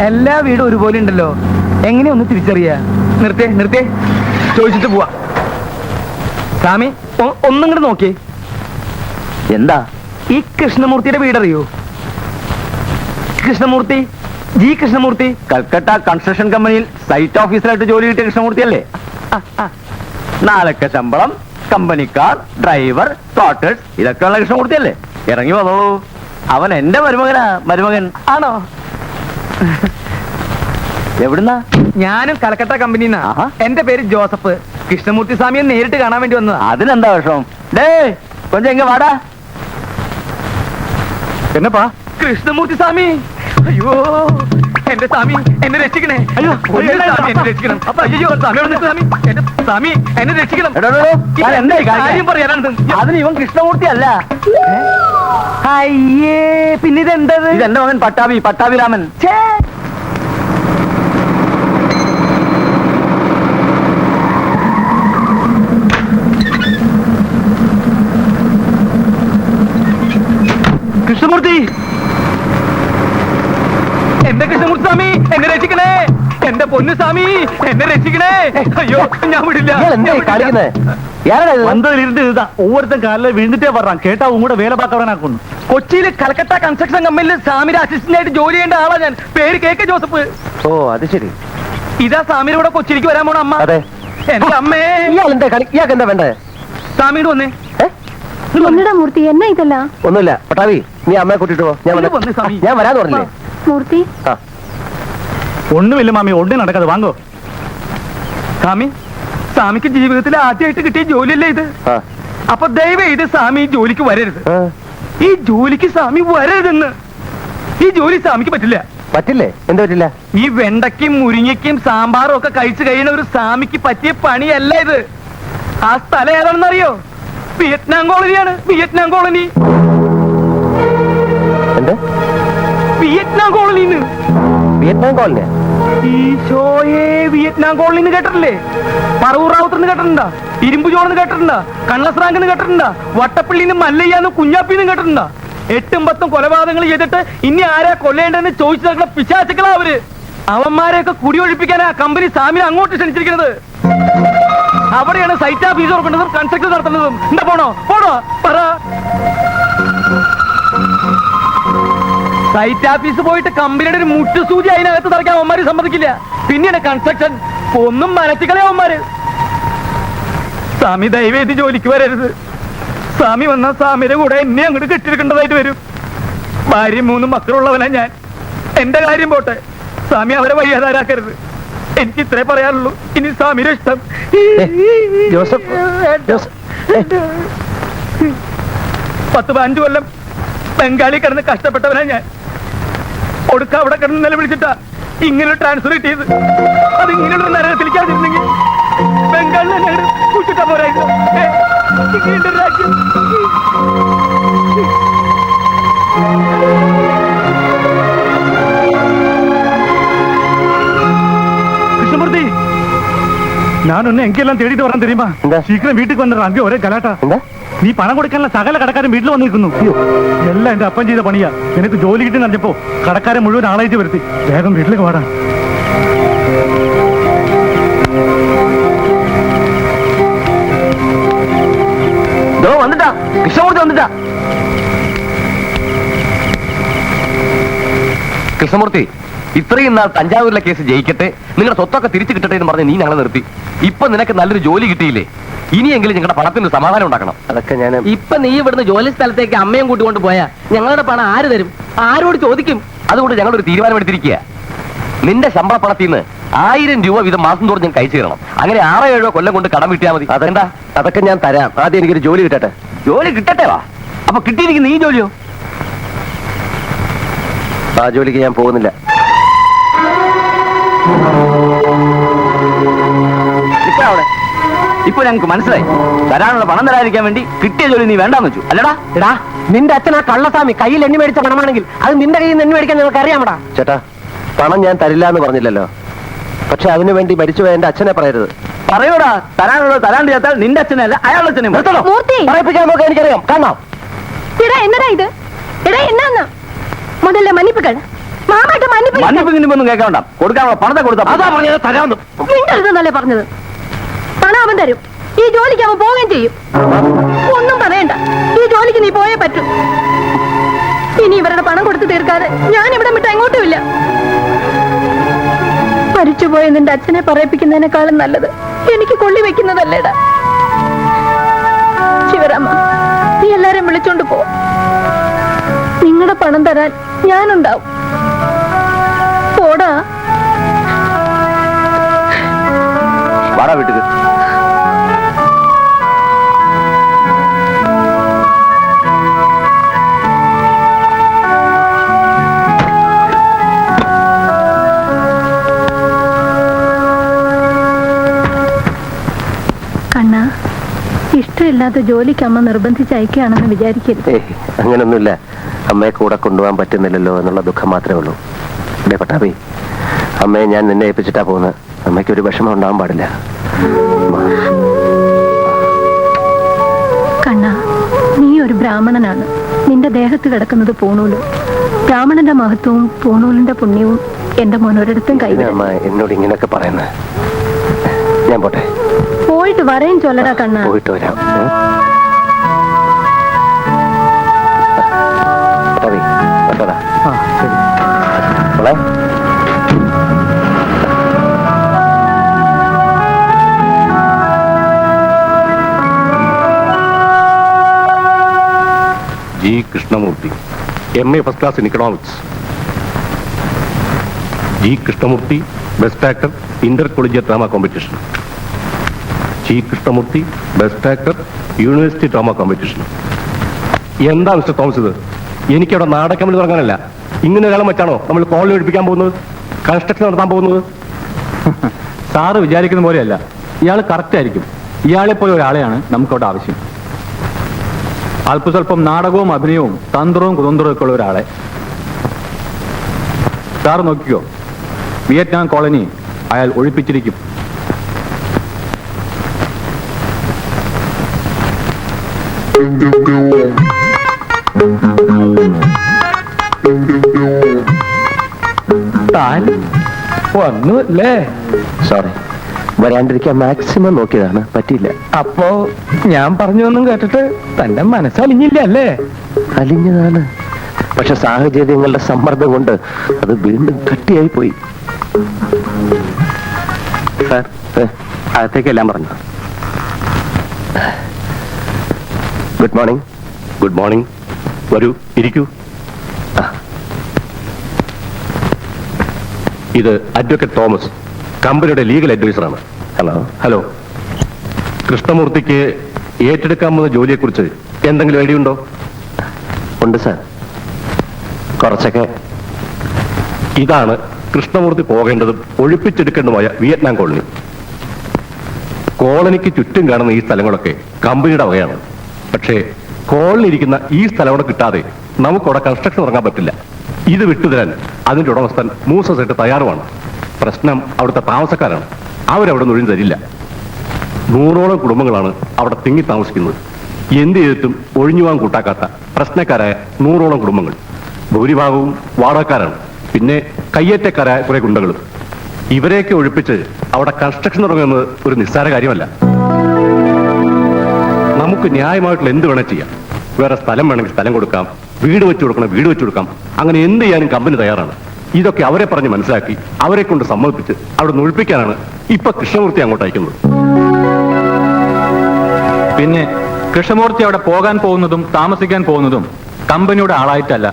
എല്ലാ വീടും ഒരുപോലെ ഉണ്ടല്ലോ, എങ്ങനെ ഒന്ന് തിരിച്ചറിയാ? നിർത്തേ ചോദിച്ചിട്ട് പോവാ. സ്വാമി ഒന്നും കൂടെ നോക്കിയേ. എന്താ? ഈ കൃഷ്ണമൂർത്തിയുടെ വീടറിയോ? കൃഷ്ണമൂർത്തി, ജി കൃഷ്ണമൂർത്തി. കൽക്കട്ട കൺസ്ട്രക്ഷൻ കമ്പനിയിൽ സൈറ്റ് ഓഫീസറായിട്ട് ജോലി കിട്ടിയ കൃഷ്ണമൂർത്തി അല്ലേ? നാലൊക്കെ ശമ്പളം, കമ്പനിക്കാർ, ഡ്രൈവർ, ക്വാർട്ടേഴ്സ്, ഇതൊക്കെയുള്ള കൃഷ്ണമൂർത്തി അല്ലേ? ഇറങ്ങി വന്നോളൂ. അവൻ എന്റെ മരുമകൻ. ആണോ? എവിടുന്നാ? ഞാനും കൽക്കട്ട കമ്പനിന്നാ. എന്റെ പേര് ജോസഫ്. കൃഷ്ണമൂർത്തി സ്വാമിയെ നേരിട്ട് കാണാൻ വേണ്ടി വന്നതാ. അതിനെന്താ വിഷമം? കൊഞ്ചം എങ്ക വാടാ. എന്നപ്പാ? കൃഷ്ണമൂർത്തി സ്വാമി, അയ്യോ എന്റെ സ്വാമി, എന്നെ രക്ഷിക്കണേ. അയ്യോ എന്നെ രക്ഷിക്കണം. അയ്യോ സ്വാമി, എന്റെ സ്വാമി എന്നെ രക്ഷിക്കണം. കാര്യം പറയാനാണ്. അതിന് ഇവൻ കൃഷ്ണമൂർത്തി അല്ല. അയ്യേ, പിന്നെ ഇതെന്തത്? ഇതെന്റെ മകൻ പട്ടാഭിരാമൻ. കൃഷ്ണമൂർത്തി, എന്റെ കൃഷ്ണമൂർത്തി സ്വാമി എന്നെ രക്ഷിക്കണേ. എന്റെ പൊന്നു സ്വാമി എന്നെ രക്ഷിക്കണേ. അയ്യോ ഞാൻ വിടില്ല. ഒവ്വൊരുത്തൻ കാലിൽ വീണിട്ടേ പറഞ്ഞ കേട്ടാ കൂടെ വേല പാക്കവനാക്കുന്നു. കൊച്ചിയില് കൽക്കട്ട കൺസ്ട്രക്ഷൻ കമ്പനിയിൽ സ്വാമിയുടെ അസിസ്റ്റന്റ് ആയിട്ട് ജോലി ചെയ്യേണ്ട ആളാ ഞാൻ. പേര് കെ ജോസഫ്. ഓ അത് ശരി. ഇതാ സ്വാമിയുടെ കൂടെ കൊച്ചിയിലേക്ക് വരാൻ പോണ അമ്മ. അതെ. എന്റെ അമ്മേ. ഇയാൾക്ക് എന്താ വേണ്ടേ? സ്വാമിയുടെ വന്നേ. മൂർത്തി എന്നാ ഇതല്ല? ഒന്നുമില്ല പട്ടാവി, നീ അമ്മയെ കൂട്ടിട്ട് പോ. ഞാൻ വരാന്ന് പറഞ്ഞില്ലേ മൂർത്തി? ഒന്നുമില്ല മാമി, ഒന്നും നടക്കാതെ വാങ്ങോ. സ്വാമിക്ക് ജീവിതത്തിൽ ആദ്യമായിട്ട് കിട്ടിയ ജോലിയല്ലേ ഇത്? അപ്പൊ ദയവേത് സ്വാമി ഈ ജോലിക്ക് വരരുത്. ഈ ജോലിക്ക് സ്വാമി വരരുതെന്ന്. ഈ ജോലി സ്വാമിക്ക് പറ്റില്ല. പറ്റില്ലേ? എന്താ പറ്റില്ല? ഈ വെണ്ടയ്ക്കും മുരിങ്ങയ്ക്കും സാമ്പാറും ഒക്കെ കഴിച്ചു കഴിയുന്ന ഒരു സ്വാമിക്ക് പറ്റിയ പണിയല്ല ഇത്. ആ സ്ഥലം ഏതാണെന്ന് അറിയോ? വിയറ്റ്നാം കോളനിയാണ്. Vietnam colony. വിയറ്റ്നാം കോളനിന്ന്. Vietnam colony? ഈശോയെ, വിയറ്റ്നാം കോളനിന്ന് കേട്ടിട്ടില്ലേ? പറവൂർ റാവുത്തർന്ന് കേട്ടിട്ടുണ്ടാ? ഇരുമ്പു ചോണെന്ന് കേട്ടിട്ടുണ്ടാ? കണ്ണസ്രാങ്കെന്ന് കേട്ടിട്ടുണ്ടാ? വട്ടപ്പള്ളിന്ന് മല്ലയ്യാന്ന് കുഞ്ഞാപ്പിന്ന് കേട്ടിട്ടുണ്ടാ? 8ഉം 10ഉം കൊലപാതകങ്ങൾ ചെയ്തിട്ട് ഇനി ആരാ കൊല്ലേണ്ടെന്ന് ചോദിച്ചു നടക്കുന്ന പിശാചുക്കളാ അവര്. അവന്മാരെയൊക്കെ കുടിയൊഴിപ്പിക്കാനാ കമ്പനി സ്വാമിനെ അങ്ങോട്ട് ക്ഷണിച്ചിരിക്കുന്നത്. അവിടെയാണ് സൈറ്റ് ഓഫീസ് തുറക്കേണ്ടതും കൺസ്ട്രക്ഷൻ നടത്തുന്നതും. എന്താ പോണോ പറ. സൈറ്റ് ഓഫീസ് പോയിട്ട് കമ്പനിയുടെ ഒരു മുട്ടുസൂചി അതിനകത്ത് തറയ്ക്കാൻ അവന്മാര് സമ്മതിക്കില്ല. പിന്നെയാണ് കൺസ്ട്രക്ഷൻ. ഒന്നും മനസ്സിക്കളെ അവന്മാര്. സ്വാമി ദയവേദി ജോലിക്ക് വരരുത്. സ്വാമി വന്ന സ്വാമിയുടെ കൂടെ എന്നെ അങ്ങോട്ട് കെട്ടിരിക്കേണ്ടതായിട്ട് വരും. ഭാര്യയും 3 മക്കളുള്ളവനാ ഞാൻ. എന്റെ കാര്യം പോട്ടെ, സ്വാമി അവരെ വഴിയാതാരാക്കരുത്. എനിക്ക് ഇത്രേ പറയാനുള്ളൂ. ഇനി സ്വാമിയുടെ ഇഷ്ടം. 10-15 കൊല്ലം ബംഗാളി കിടന്ന് കഷ്ടപ്പെട്ടവനാ ഞാൻ. ഒടുക്ക അവിടെ കിടന്ന് നിലവിളിച്ചിട്ടാ ഇങ്ങനെ ട്രാൻസ്ഫർ കിട്ടിയത്. അത് ഇങ്ങനെയുള്ള നരകത്തിലേക്കാതിരുന്നെങ്കിൽ ബംഗാളിൽ തന്നെ കുച്ചിട്ടാ പോരായിരുന്നു. ഇങ്ങനെ രാജ്യം. കൃഷ്ണമൂർത്തി, ഞാൻ ഒന്നും എങ്കെല്ലാം തേടിയിട്ട് വരാൻ തരുമാ. ശീഘ്രം വീട്ടിൽ വന്നിട്ട് അങ്കെ ഒരേ കലാട്ട. നീ പണം കൊടുക്കാനുള്ള സകല കടക്കാരും വീട്ടിൽ വന്നിരിക്കുന്നു. എല്ലാം എന്റെ അപ്പൻ ചെയ്ത പണിയാ. നിനക്ക് ജോലി കിട്ടി നടന്നപ്പോ കടക്കാരെ മുഴുവൻ ആളായിട്ട് വരുത്തി. വേഗം വീട്ടിലേക്ക് വാടാ. വന്നിട്ടാ കൃഷ്ണമൂർത്തി വന്നിട്ടാ. കൃഷ്ണമൂർത്തി, ഇത്രയും നാൾ തഞ്ചാവൂരിലെ കേസ് ജയിക്കട്ടെ, നിങ്ങളുടെ സ്വത്തൊക്കെ തിരിച്ചു കിട്ടട്ടെ എന്ന് പറഞ്ഞ് നീ ഞങ്ങളെ നിർത്തി. ഇപ്പൊ നിനക്ക് നല്ലൊരു ജോലി കിട്ടിയില്ലേ? ഇനിയെങ്കിലും ഞങ്ങളുടെ പണത്തിന് സമാധാനം ഉണ്ടാക്കണം. അതൊക്കെ ഞാൻ ഇപ്പൊ നീ ഇവിടുന്ന് ജോലി സ്ഥലത്തേക്ക് അമ്മയും കൂട്ടിക്കൊണ്ട് പോയാ ഞങ്ങളുടെ പണം ആര് തരും? ആരോട് ചോദിക്കും? അതുകൊണ്ട് ഞങ്ങളൊരു തീരുമാനമെടുത്തിരിക്കുക. നിന്റെ ശമ്പള പണത്തിൽ നിന്ന് 1000 രൂപ വീതം മാസം തോറും ഞാൻ കഴിച്ചു തരണം. അങ്ങനെ 6-7 കൊല്ലം കൊണ്ട് കടം വിട്ടാൽ മതി. അതെന്താ? അതൊക്കെ ഞാൻ തരാം. ആദ്യം എനിക്കൊരു ജോലി കിട്ടട്ടെ. ജോലി കിട്ടട്ടെ വാ. അപ്പൊ കിട്ടിയിരിക്കുന്ന ഈ ജോലിയോ? ആ ജോലിക്ക് ഞാൻ പോകുന്നില്ല. ഇപ്പൊ ഞങ്ങൾക്ക് മനസ്സിലായി, തരാനുള്ള പണം തരാതിരിക്കാൻ വേണ്ടി കിട്ടിയ ജോലി നീ വേണ്ടാന്ന് വെച്ചു അല്ലടാ. എടാ, നിന്റെ അച്ഛൻ ആ കള്ളസ്വാമി കയ്യിൽ എണ്ണി മേടിച്ച പണമാണെങ്കിൽ അത് നിന്റെ കയ്യിൽ നിന്ന് എണ്ണി മേടിക്കാൻ ഞങ്ങൾക്ക് അറിയാമടാ. ചേട്ടാ, പണം ഞാൻ തരില്ല എന്ന് പറഞ്ഞില്ലല്ലോ. പക്ഷെ അതിനു വേണ്ടി മരിച്ചുപോയ എന്റെ അച്ഛനെ പറയരുത്. പറയൂടാ, തരാനുള്ളത് തരാണ്ട് ചേർത്താൽ നിന്റെ അച്ഛനല്ല അയാളുടെ അച്ഛനെ പറയിപ്പിക്കാൻ നോക്കാൻ എനിക്കറിയാം. കാണാം. என்னடா இது? எடா என்ன முதல்ல மன்னிப்புகள். മാമായിട്ട് മഞ്ഞപ്പൊന്നും കേൾക്കണ്ട, കൊടുക്കാനുള്ള പണത്തെ കൊടുത്താ അതാ പറഞ്ഞത് തരാമെന്ന്. മിണ്ടരുതെന്നല്ലേ പറഞ്ഞത്. പണം അവൻ തരും, ഈ ജോലിക്ക് അവൻ പോവുകയും ചെയ്യും. ഒന്നും പറയണ്ട, ഈ ജോലിക്ക് നീ പോയേ പറ്റൂ. ഇനി ഇവരുടെ പണം കൊടുത്ത് തീർക്കാതെ ഞാൻ ഇവിടെ വിട്ട് എങ്ങോട്ടുമില്ല. മരിച്ചുപോയ നിന്റെ അച്ഛനെ പറയിപ്പിക്കുന്നതിനേക്കാളും നല്ലത് എനിക്ക് കൊള്ളി വെക്കുന്നതല്ലേടാ. ശിവരാമ, നീ എല്ലാരും വിളിച്ചോണ്ട് പോ. നിങ്ങളുടെ പണം തരാൻ ഞാനുണ്ടാവും. പോടാ. വാടാ വീട്ടിൽ. കണ്ണാ, ഇഷ്ടമില്ലാത്ത ജോലിക്ക് അമ്മ നിർബന്ധിച്ച് അയക്കുകയാണെന്ന് വിചാരിക്കരുത്. അങ്ങനൊന്നുമില്ല. അമ്മയെ കൂടെ കൊണ്ടുപോകാൻ പറ്റുന്നില്ലല്ലോ എന്നുള്ള ദുഃഖം മാത്രമേ ഉള്ളൂ. ഡേ പട്ടാഭി, അമ്മയെ ഞാൻ നിന്നെ ഏൽപ്പിച്ചിട്ടാ പോകുന്നത്. അമ്മയ്ക്ക് ഒരു വിഷമം ഉണ്ടാവാൻ പാടില്ല. കണ്ണാ, നീ ഒരു ബ്രാഹ്മണനാണ്. നിന്റെ ദേഹത്ത് കിടക്കുന്നത് പൂണൂല്. ബ്രാഹ്മണന്റെ മഹത്വവും പൂണൂലിന്റെ പുണ്യവും എന്റെ മോനൊരിടത്തും കൈവിടും. അമ്മ എന്നോട് ഇങ്ങനെയൊക്കെ പറയുന്നത്. ഞാൻ പോട്ടെ. പോയിട്ട് വരെയും ചൊല്ലടാ കണ്ണാ. പോയിട്ട് വരാം. പട്ടാഭി, പട്ടാ. മോളെ, G Krishnamurthy, MA first class in economics. G Krishnamurthy, best actor, intercollegiate drama competition. G Krishnamurthy, best actor, university drama competition. എന്താ മിസ്റ്റർ തോമസ് ഇത്? എനിക്കവിടെ നാടകമിൽ തുടങ്ങാനല്ല, ഇങ്ങനെ കാലം വെച്ചാണോ നമ്മൾ കോളനി ഒഴിപ്പിക്കാൻ പോകുന്നത്, കൺസ്ട്രക്ഷൻ നടത്താൻ പോകുന്നത്? സാറ് വിചാരിക്കുന്ന പോലെയല്ല, ഇയാൾ കറക്റ്റ് ആയിരിക്കും. ഇയാളെ പോലെ ഒരാളെയാണ് നമുക്കവിടെ ആവശ്യം. അല്പസ്വല്പം നാടകവും അഭിനയവും തന്ത്രവും കുതന്ത്രവും ഒക്കെ ഉള്ള ഒരാളെ. സാറ് നോക്കിക്കോ, വിയറ്റ്നാം കോളനി അയാൾ ഒഴിപ്പിച്ചിരിക്കും. താൻ വന്നു അല്ലേ? സോറി, വരാണ്ടിരിക്കാൻ മാക്സിമം നോക്കിയതാണ്, പറ്റിയില്ല. അപ്പോ ഞാൻ പറഞ്ഞൊന്നും കേട്ടിട്ട് തന്റെ മനസ്സലിഞ്ഞില്ല അല്ലേ? അലിഞ്ഞതാണ്, പക്ഷെ സാഹചര്യങ്ങളുടെ സമ്മർദ്ദം കൊണ്ട് അത് വീണ്ടും കട്ടിയായി പോയി. സാർ, അകത്തേക്കെല്ലാം പറഞ്ഞു. Good morning. Good morning. വരൂ, ഇരിക്കൂ. ഇത് അഡ്വക്കേറ്റ് തോമസ്, കമ്പനിയുടെ ലീഗൽ അഡ്വൈസറാണ്. ഹലോ. ഹലോ. കൃഷ്ണമൂർത്തിക്ക് ഏറ്റെടുക്കാൻ പോകുന്ന ജോലിയെക്കുറിച്ച് എന്തെങ്കിലും ഐഡിയ ഉണ്ടോ? ഉണ്ട് സാർ, കുറച്ചൊക്കെ. ഇതാണ് കൃഷ്ണമൂർത്തി പോകേണ്ടതും ഒഴിപ്പിച്ചെടുക്കേണ്ടതുമായ വിയറ്റ്നാം കോളനി. കോളനിക്ക് ചുറ്റും കാണുന്ന ഈ സ്ഥലങ്ങളൊക്കെ കമ്പനിയുടെ വകയാണ്. പക്ഷേ കോളനി ഇരിക്കുന്ന ഈ സ്ഥലം അവിടെ കിട്ടാതെ നമുക്കവിടെ കൺസ്ട്രക്ഷൻ തുടങ്ങാൻ പറ്റില്ല. ഇത് വിട്ടുതരാൻ അതിന്റെ ഉടമസ്ഥൻ മൂസസെട്ട് തയ്യാറുമാണ്. പ്രശ്നം അവിടുത്തെ താമസക്കാരാണ്. അവരവിടെ നിന്ന് ഒഴിഞ്ഞു തരില്ല. 100ഓളം കുടുംബങ്ങളാണ് അവിടെ തിങ്ങി താമസിക്കുന്നത്. എന്ത് ചെയ്തിട്ടും ഒഴിഞ്ഞുപോകാൻ കൂട്ടാക്കാത്ത പ്രശ്നക്കാരായ 100ഓളം കുടുംബങ്ങൾ. ഭൂരിഭാഗവും വാടകക്കാരാണ്. പിന്നെ കയ്യേറ്റക്കാരായ കുറെ ഗുണ്ടകളും. ഇവരെയൊക്കെ ഒഴിപ്പിച്ച് അവിടെ കൺസ്ട്രക്ഷൻ തുടങ്ങുന്നത് ഒരു നിസ്സാര കാര്യമല്ല. നമുക്ക് ന്യായമായിട്ടുള്ള എന്ത് വേണേൽ ചെയ്യാം. വേറെ സ്ഥലം വേണമെങ്കിൽ സ്ഥലം കൊടുക്കാം, വീട് വെച്ചു കൊടുക്കണം വീട് വെച്ചു കൊടുക്കാം. അങ്ങനെ എന്ത് ചെയ്യാനും കമ്പനി തയ്യാറാണ്. ഇതൊക്കെ അവരെ പറഞ്ഞ് മനസ്സിലാക്കി അവരെ കൊണ്ട് സമ്മതിപ്പിച്ച് അവിടെ ഒഴിപ്പിക്കാനാണ് ഇപ്പൊ കൃഷ്ണമൂർത്തി അങ്ങോട്ട് അയക്കുന്നത്. പിന്നെ കൃഷ്ണമൂർത്തി അവിടെ പോകാൻ പോകുന്നതും താമസിക്കാൻ പോകുന്നതും കമ്പനിയുടെ ആളായിട്ടല്ല,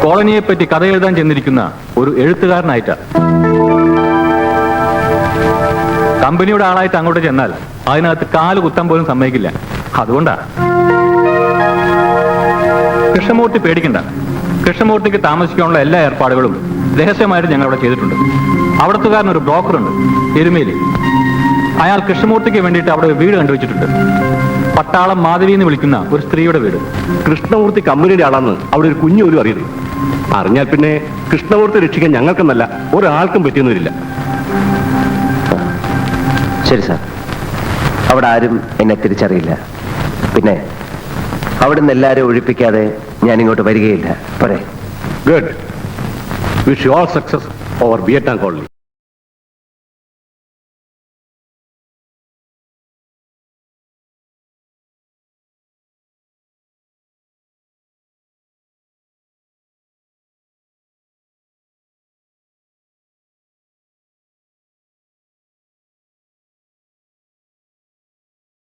കോളനിയെപ്പറ്റി കഥ എഴുതാൻ ചെന്നിരിക്കുന്ന ഒരു എഴുത്തുകാരനായിട്ടാണ്. കമ്പനിയുടെ ആളായിട്ട് അങ്ങോട്ട് ചെന്നാൽ അതിനകത്ത് കാല് കുത്താൻ പോലും സമ്മതിക്കില്ല. അതുകൊണ്ടാ. കൃഷ്ണമൂർത്തി പേടിക്കണ്ട. കൃഷ്ണമൂർത്തിക്ക് താമസിക്കാനുള്ള എല്ലാ ഏർപ്പാടുകളും രഹസ്യമായിട്ട് ഞങ്ങൾ അവിടെ ചെയ്തിട്ടുണ്ട്. അവിടത്തുകാരനൊരു ബ്രോക്കറുണ്ട്, എരുമേലി. അയാൾ കൃഷ്ണമൂർത്തിക്ക് വേണ്ടിയിട്ട് അവിടെ ഒരു വീട് കണ്ടുവച്ചിട്ടുണ്ട്. പട്ടാളം മാധവി എന്ന് വിളിക്കുന്ന ഒരു സ്ത്രീയുടെ വീട്. കൃഷ്ണമൂർത്തി കമ്പനിയുടെ ആളാന്ന് അവിടെ ഒരു കുഞ്ഞു പോലും അറിയരുത്. അറിഞ്ഞാൽ പിന്നെ കൃഷ്ണമൂർത്തി രക്ഷിക്കാൻ ഞങ്ങൾക്കെന്നല്ല ഒരാൾക്കും പറ്റിയൊന്നുമില്ല. ശരി സാർ, അവിടെ ആരും എന്നെ തിരിച്ചറിയില്ല. പിന്നെ അവിടുന്ന് എല്ലാവരും ഒഴിപ്പിക്കാതെ ഞാൻ ഇങ്ങോട്ട് വരികയില്ല. പോരെ? Good wish you all success over Vietnam colony.